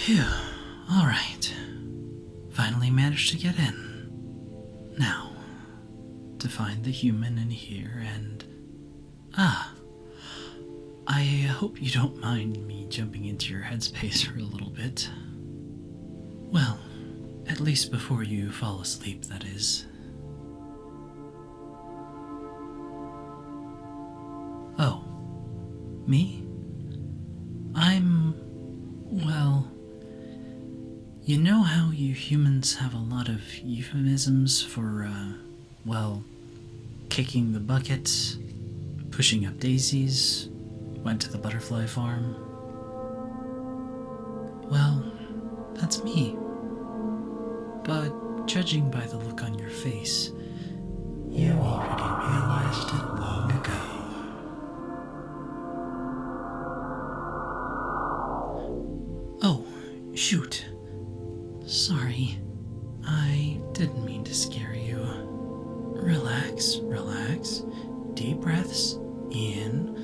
Phew. Alright. Finally managed to get in. Now, to find the human in here and... I hope you don't mind me jumping into your headspace for a little bit. Well, at least before you fall asleep, that is. Oh, me? Well, you know how you humans have a lot of euphemisms for, kicking the bucket, pushing up daisies, went to the butterfly farm? Well, that's me. But judging by the look on your face, you already realized it long ago. Oh, shoot. Sorry. I didn't mean to scare you. Relax, relax. Deep breaths. In.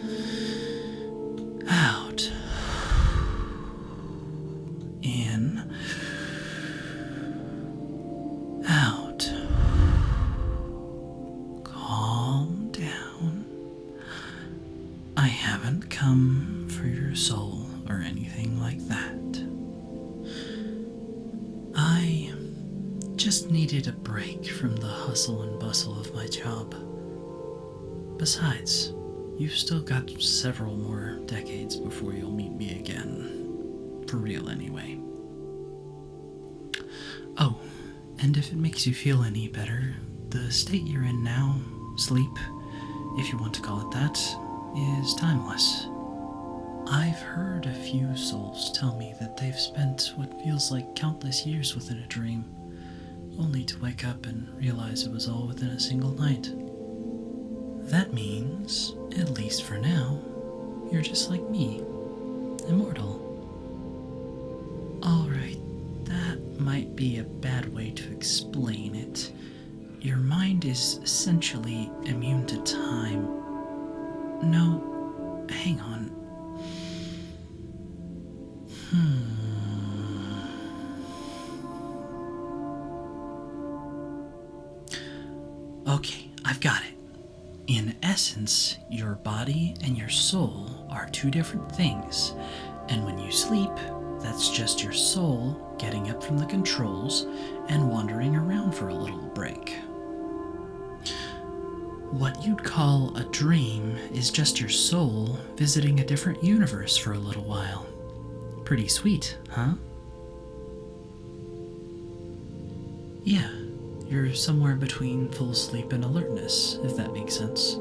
Out. In. Out. Calm down. I haven't come for your soul or anything like that. I just needed a break from the hustle and bustle of my job. Besides, you've still got several more decades before you'll meet me again. For real, anyway. Oh, and if it makes you feel any better, the state you're in now, sleep, if you want to call it that, is timeless. I've heard a few souls tell me that they've spent what feels like countless years within a dream, only to wake up and realize it was all within a single night. That means, at least for now, you're just like me, immortal. Alright, that might be a bad way to explain it. Your mind is essentially immune to time. No, hang on. Okay, I've got it. In essence, your body and your soul are two different things, and when you sleep, that's just your soul getting up from the controls and wandering around for a little break. What you'd call a dream is just your soul visiting a different universe for a little while. Pretty sweet, huh? Yeah, you're somewhere between full sleep and alertness, if that makes sense.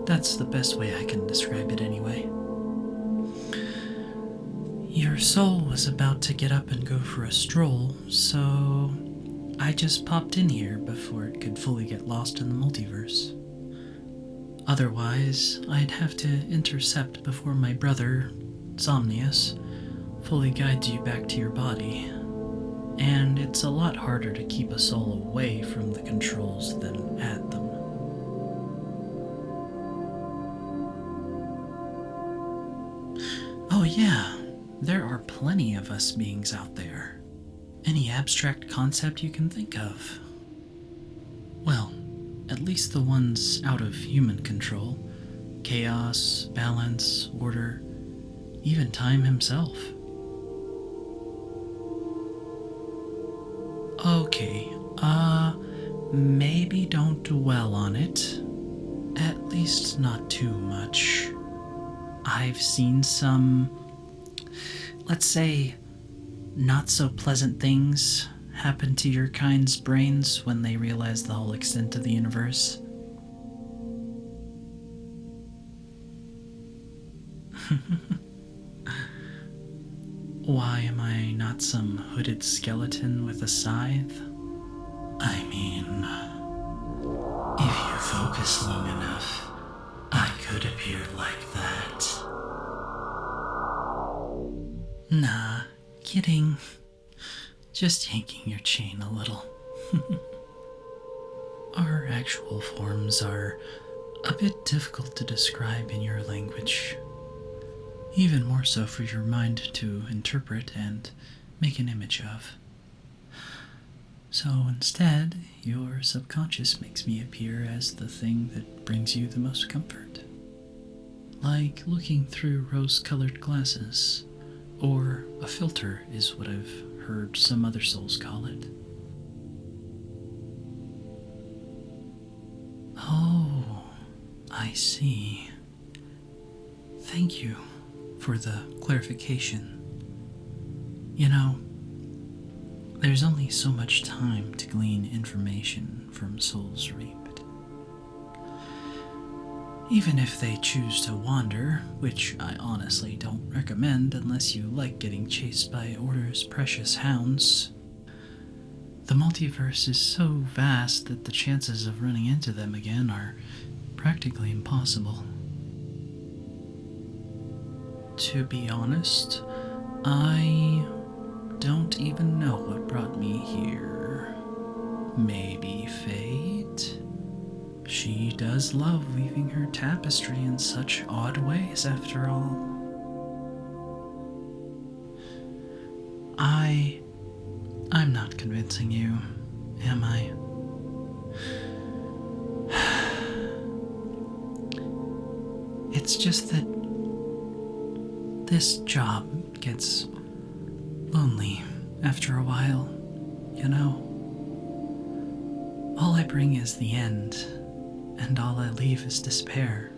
That's the best way I can describe it anyway. Your soul was about to get up and go for a stroll, so I just popped in here before it could fully get lost in the multiverse. Otherwise, I'd have to intercept before my brother, Somnius, fully guides you back to your body. And it's a lot harder to keep a soul away from the controls than at them. Oh yeah, there are plenty of us beings out there. Any abstract concept you can think of. Well, at least the ones out of human control. Chaos, balance, order, even time himself. Okay, maybe don't dwell on it. At least not too much. I've seen some, let's say, not so pleasant things happen to your kind's brains when they realize the whole extent of the universe. Why am I not some hooded skeleton with a scythe? I mean, if you focus long enough, I could appear like that. Nah, kidding. Just yanking your chain a little. Our actual forms are a bit difficult to describe in your language. Even more so for your mind to interpret and make an image of. So instead, your subconscious makes me appear as the thing that brings you the most comfort. Like looking through rose-colored glasses, or a filter is what I've heard some other souls call it. Oh, I see. Thank you for the clarification. You know, there's only so much time to glean information from souls reaped. Even if they choose to wander, which I honestly don't recommend unless you like getting chased by Order's precious hounds, the multiverse is so vast that the chances of running into them again are practically impossible. To be honest, I don't even know what brought me here. Maybe fate? She does love weaving her tapestry in such odd ways, after all. I'm not convincing you, am I? It's just that this job gets lonely after a while, you know? All I bring is the end, and all I leave is despair.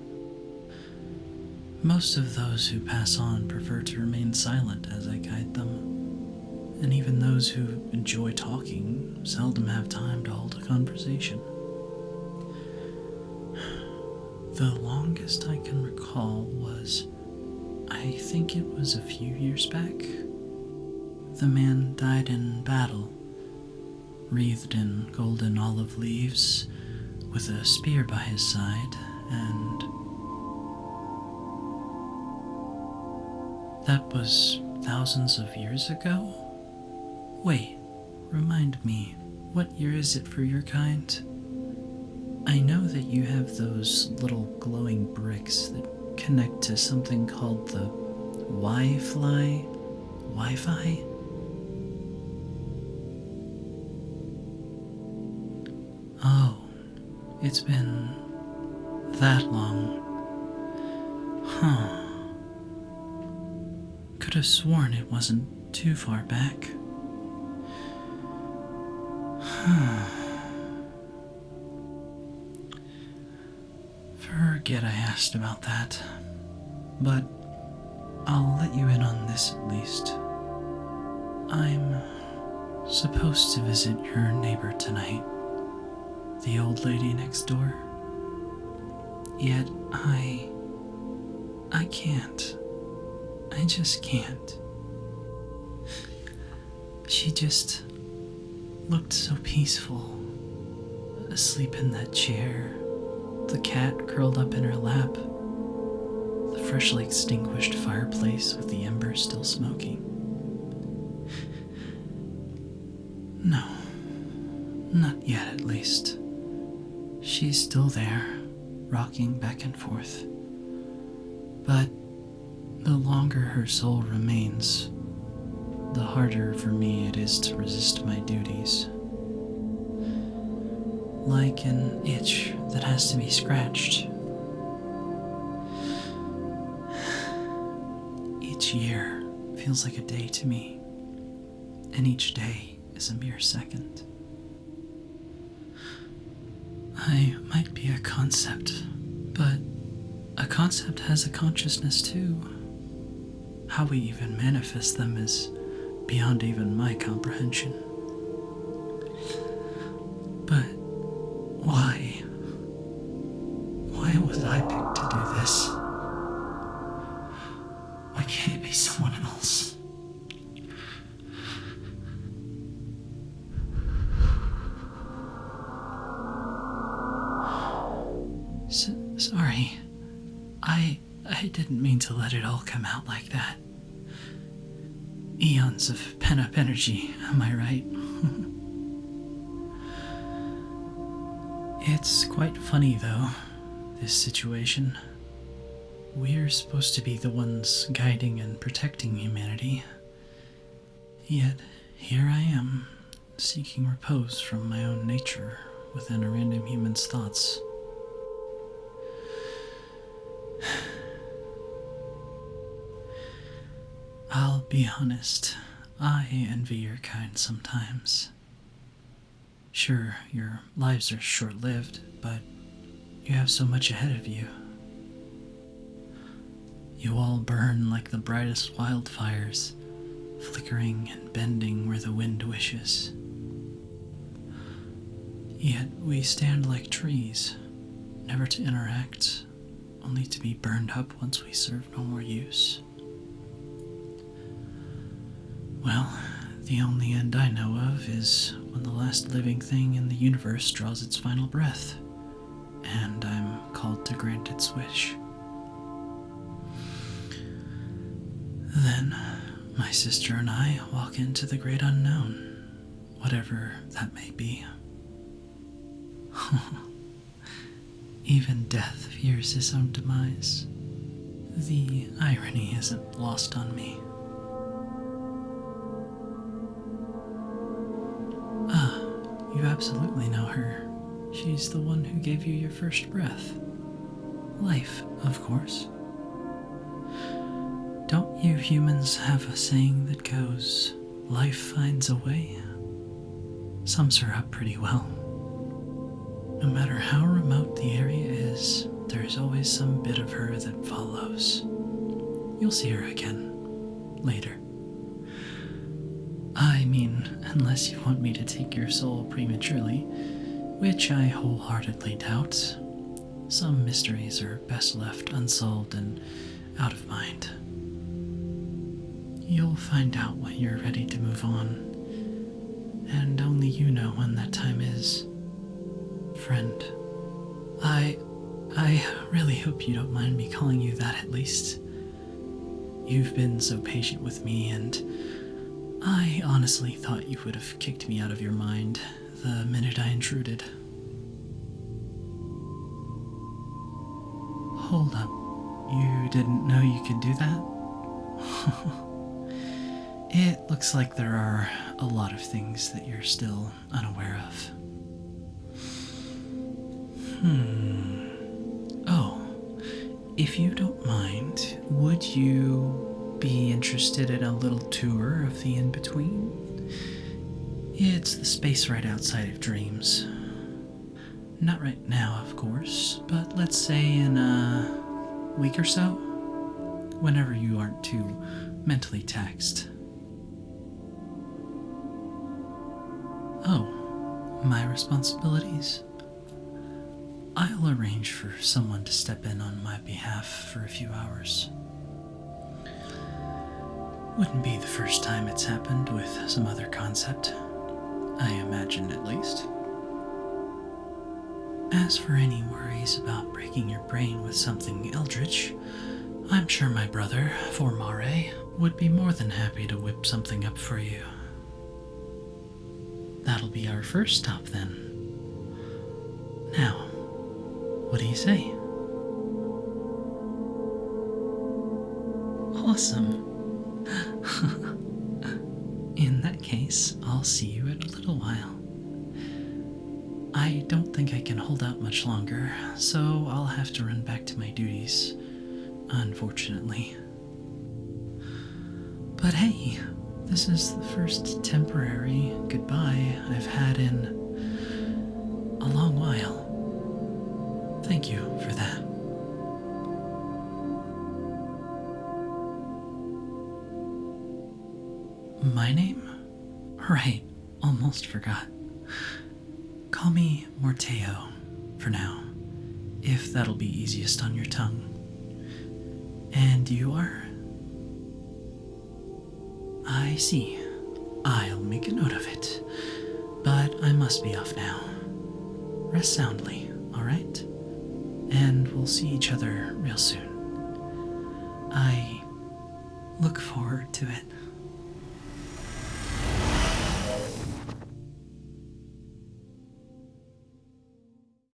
Most of those who pass on prefer to remain silent as I guide them, and even those who enjoy talking seldom have time to hold a conversation. The longest I can recall was, I think it was a few years back. The man died in battle, wreathed in golden olive leaves, with a spear by his side, and that was thousands of years ago? Wait, remind me, what year is it for your kind? I know that you have those little glowing bricks that connect to something called the Wi-Fi? Oh, it's been that long. Huh. Could have sworn it wasn't too far back. Forget I asked about that, but I'll let you in on this at least. I'm supposed to visit your neighbor tonight, the old lady next door. Yet I can't. I just can't. She just looked so peaceful, asleep in that chair, the cat curled up in her lap, the freshly extinguished fireplace with the embers still smoking. No, not yet at least. She's still there, rocking back and forth. But the longer her soul remains, the harder for me it is to resist my duties. Like an itch that has to be scratched. Each year feels like a day to me, and each day is a mere second. I might be a concept, but a concept has a consciousness too. How we even manifest them is beyond even my comprehension. But why? Why was I picked to do this? Why can't it be someone else? Sorry. I didn't mean to let it all come out like that. Eons of pent-up energy, am I right? It's quite funny, though, this situation. We're supposed to be the ones guiding and protecting humanity. Yet here I am, seeking repose from my own nature within a random human's thoughts. I'll be honest, I envy your kind sometimes. Sure, your lives are short-lived, but you have so much ahead of you. You all burn like the brightest wildfires, flickering and bending where the wind wishes. Yet we stand like trees, never to interact, only to be burned up once we serve no more use. Well, the only end I know of is when the last living thing in the universe draws its final breath, and I'm called to grant its wish. Then, my sister and I walk into the great unknown, whatever that may be. Even death fears his own demise. The irony isn't lost on me. You absolutely know her. She's the one who gave you your first breath. Life, of course. Don't you humans have a saying that goes, life finds a way? Sums her up pretty well. No matter how remote the area is, there's always some bit of her that follows. You'll see her again, later. I mean, unless you want me to take your soul prematurely, which I wholeheartedly doubt. Some mysteries are best left unsolved and out of mind. You'll find out when you're ready to move on, and only you know when that time is. Friend, I really hope you don't mind me calling you that at least. You've been so patient with me, and I honestly thought you would have kicked me out of your mind the minute I intruded. Hold up. You didn't know you could do that? It looks like there are a lot of things that you're still unaware of. Oh, if you don't mind, would you be interested in a little tour of the in-between? It's the space right outside of dreams. Not right now, of course, but let's say in a week or so, whenever you aren't too mentally taxed. Oh, my responsibilities? I'll arrange for someone to step in on my behalf for a few hours. Wouldn't be the first time it's happened with some other concept. I imagine, at least. As for any worries about breaking your brain with something eldritch, I'm sure my brother, M4A, would be more than happy to whip something up for you. That'll be our first stop, then. Now, what do you say? Awesome. In that case, I'll see you in a little while. I don't think I can hold out much longer, so I'll have to run back to my duties, unfortunately. But hey, this is the first temporary goodbye I've had in a long while. Thank you for that. My name? Right, almost forgot. Call me Morteo, for now, if that'll be easiest on your tongue. And you are? I see. I'll make a note of it. But I must be off now. Rest soundly, alright? And we'll see each other real soon. I look forward to it.